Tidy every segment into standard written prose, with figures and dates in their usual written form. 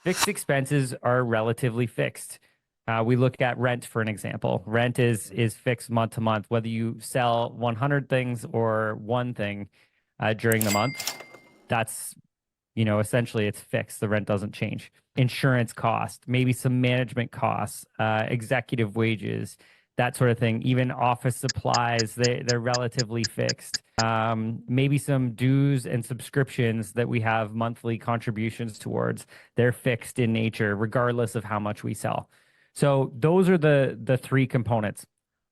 Fixed expenses are relatively fixed. We look at rent for an example. Rent is fixed month to month, whether you sell 100 things or one thing during the month. That's essentially it's fixed. The rent doesn't change. Insurance cost, maybe some management costs, executive wages, that sort of thing. Even office supplies, they're relatively fixed. Maybe some dues and subscriptions that we have monthly contributions towards, they're fixed in nature, regardless of how much we sell. So those are the three components.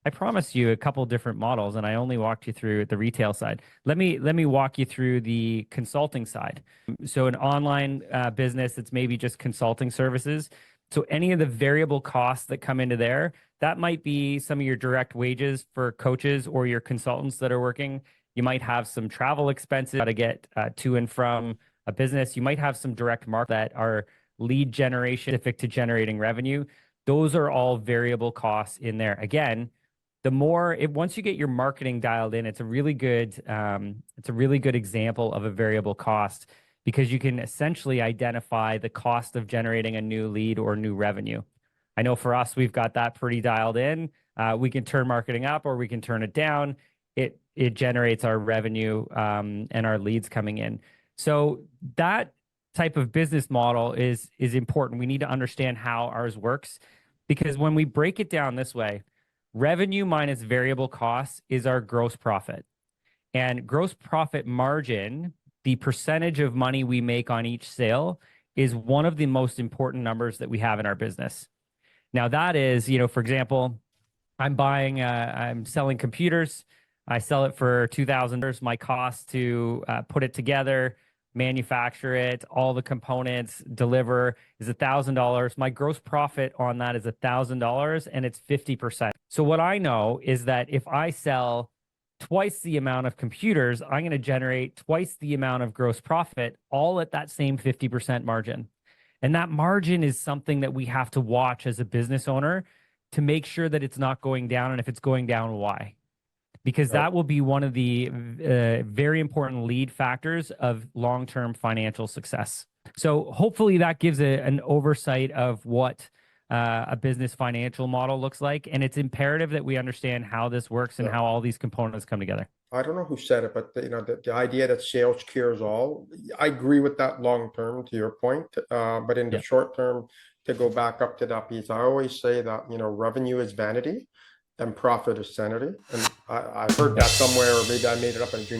I promised you a couple different models, and I only walked you through the retail side. Let me walk you through the consulting side. So an online business, it's maybe just consulting services. So any of the variable costs that come into there, that might be some of your direct wages for coaches or your consultants that are working. You might have some travel expenses to get to and from a business. You might have some direct market that are lead generation specific to generating revenue. Those are all variable costs in there. Again, once you get your marketing dialed in, it's a really good example of a variable cost because you can essentially identify the cost of generating a new lead or new revenue. I know for us, we've got that pretty dialed in. We can turn marketing up or we can turn it down. It generates our revenue and our leads coming in. So that type of business model is important. We need to understand how ours works because when we break it down this way, revenue minus variable costs is our gross profit. And gross profit margin, the percentage of money we make on each sale, is one of the most important numbers that we have in our business. Now, that is, for example, I'm selling computers. I sell it for $2,000. My cost to put it together, manufacture it, all the components, deliver is $1,000. My gross profit on that is $1,000 and it's 50%. So what I know is that if I sell twice the amount of computers, I'm going to generate twice the amount of gross profit, all at that same 50% margin. And that margin is something that we have to watch as a business owner to make sure that it's not going down. And if it's going down, why? Because that will be one of the very important lead factors of long-term financial success. So hopefully that gives an oversight of what a business financial model looks like. And it's imperative that we understand how this works and how all these components come together. I don't know who said it, but the idea that sales cures all, I agree with that long term to your point. But in the short term, to go back up to that piece, I always say that, revenue is vanity and profit is sanity. And I heard that somewhere, or maybe I made it up in a dream.